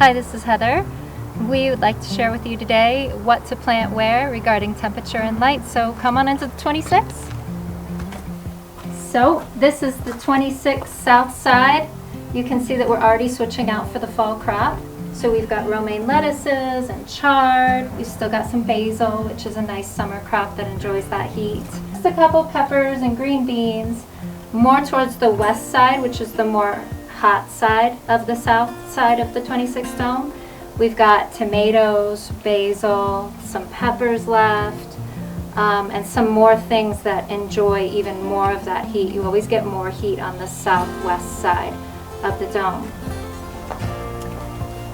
Hi, this is Heather. We would like to share with you today what to plant where regarding temperature and light. So come on into the 26. So this is the 26 south side. You can see that we're already switching out for the fall crop. So we've got romaine lettuces and chard. We've still got some basil, which is a nice summer crop that enjoys that heat. Just a couple peppers and green beans. More towards the west side, which is the more hot side of the south side of the 26 dome. We've got tomatoes, basil, some peppers left, and some more things that enjoy even more of that heat. You always get more heat on the southwest side of the dome.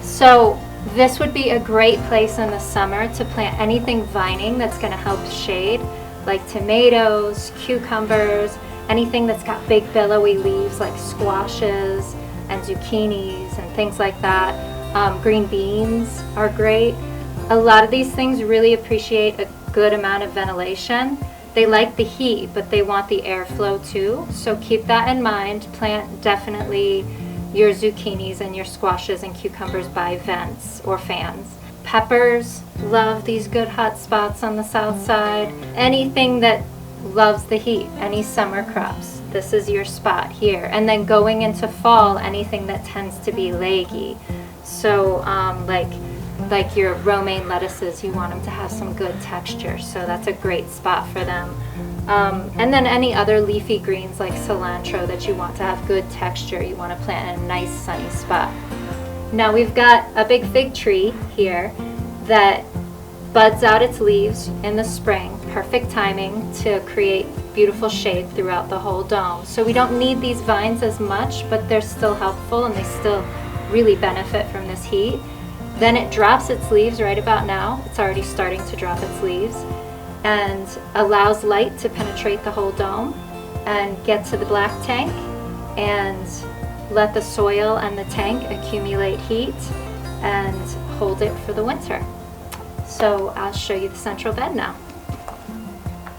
So this would be a great place in the summer to plant anything vining that's going to help shade, like tomatoes, cucumbers, anything that's got big billowy leaves like squashes and zucchinis and things like that. Green beans are great. A lot of these things really appreciate a good amount of ventilation. They like the heat, but they want the airflow too. So keep that in mind. Plant definitely your zucchinis and your squashes and cucumbers by vents or fans. Peppers love these good hot spots on the south side. Anything that loves the heat, any summer crops, this is your spot here. And then going into fall, anything that tends to be leggy. So like your romaine lettuces, you want them to have some good texture, so that's a great spot for them. And then any other leafy greens like cilantro that you want to have good texture, you want to plant in a nice sunny spot. Now we've got a big fig tree here that buds out its leaves in the spring, perfect timing to create beautiful shade throughout the whole dome. So we don't need these vines as much, but they're still helpful and they still really benefit from this heat. Then it drops its leaves right about now. It's already starting to drop its leaves and allows light to penetrate the whole dome and get to the black tank and let the soil and the tank accumulate heat and hold it for the winter. So I'll show you the central bed now.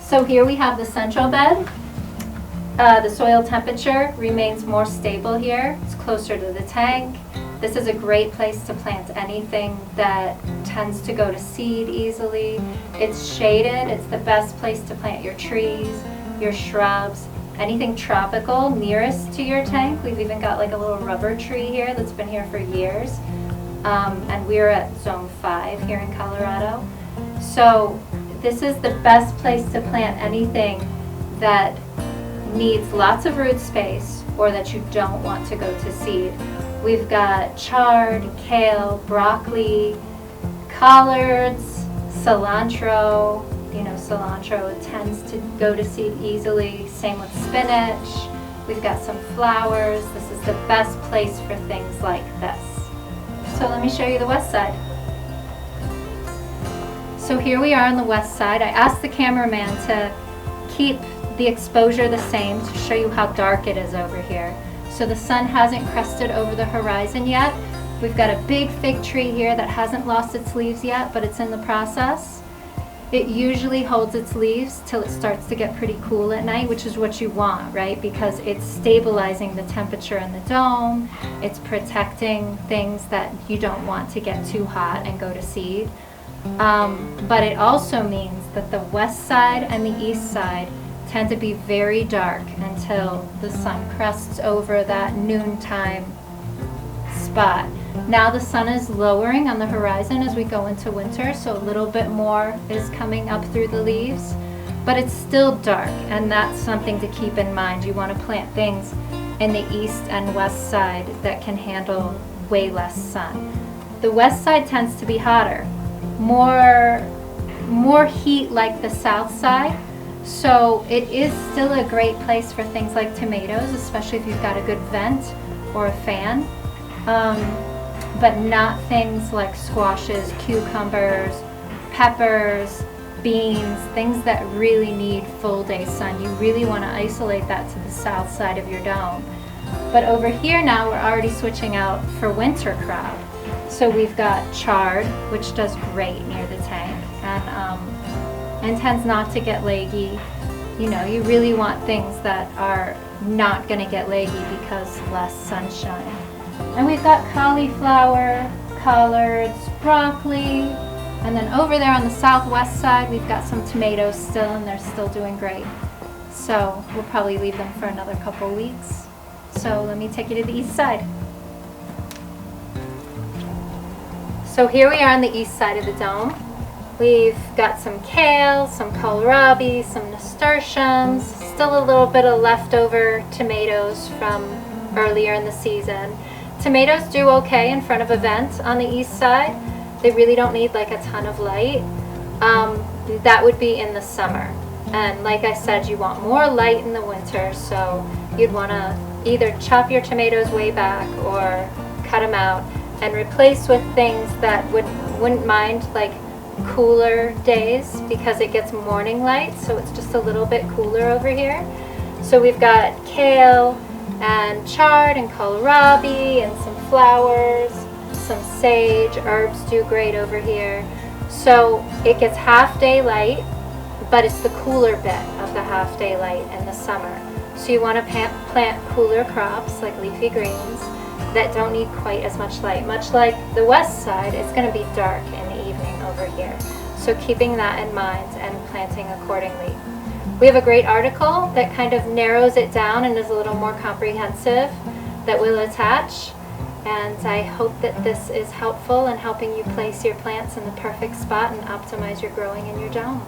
So here we have the central bed. The soil temperature remains more stable here. It's closer to the tank. This is a great place to plant anything that tends to go to seed easily. It's shaded. It's the best place to plant your trees, your shrubs, anything tropical nearest to your tank. We've even got like a little rubber tree here that's been here for years. And we're at zone 5 here in Colorado. So this is the best place to plant anything that needs lots of root space or that you don't want to go to seed. We've got chard, kale, broccoli, collards, cilantro. You know, cilantro tends to go to seed easily. Same with spinach. We've got some flowers. This is the best place for things like this. So let me show you the west side. So here we are on the west side. I asked the cameraman to keep the exposure the same to show you how dark it is over here. So the sun hasn't crested over the horizon yet. We've got a big fig tree here that hasn't lost its leaves yet, but it's in the process. It usually holds its leaves till it starts to get pretty cool at night, which is what you want, right? Because it's stabilizing the temperature in the dome. It's protecting things that you don't want to get too hot and go to seed. But it also means that the west side and the east side tend to be very dark until the sun crests over that noontime spot. Now the sun is lowering on the horizon as we go into winter, so a little bit more is coming up through the leaves, but it's still dark, and that's something to keep in mind. You want to plant things in the east and west side that can handle way less sun. The west side tends to be hotter, more heat like the south side. So it is still a great place for things like tomatoes, especially if you've got a good vent or a fan, but not things like squashes, cucumbers, peppers, beans, things that really need full day sun. You really want to isolate that to the south side of your dome. But over here now we're already switching out for winter crop. So we've got chard, which does great near the tank and tends not to get leggy. You know, you really want things that are not going to get leggy because less sunshine. And we've got cauliflower, collards, broccoli, and then over there on the southwest side we've got some tomatoes still, and they're still doing great. So we'll probably leave them for another couple weeks. So let me take you to the east side. So here we are on the east side of the dome. We've got some kale, some kohlrabi, some nasturtiums, still a little bit of leftover tomatoes from earlier in the season. Tomatoes do okay in front of a vent on the east side. They really don't need like a ton of light. That would be in the summer. And like I said, you want more light in the winter, so you'd want to either chop your tomatoes way back or cut them out and replace with things that wouldn't mind like cooler days, because it gets morning light, so it's just a little bit cooler over here. So we've got kale and chard and kohlrabi and some flowers, some sage. Herbs do great over here. So it gets half-day light, but it's the cooler bit of the half-day light in the summer. So you want to plant cooler crops like leafy greens that don't need quite as much light. Much like the west side, it's going to be dark in the evening over here. So keeping that in mind and planting accordingly. We have a great article that kind of narrows it down and is a little more comprehensive that we'll attach. And I hope that this is helpful in helping you place your plants in the perfect spot and optimize your growing in your dome.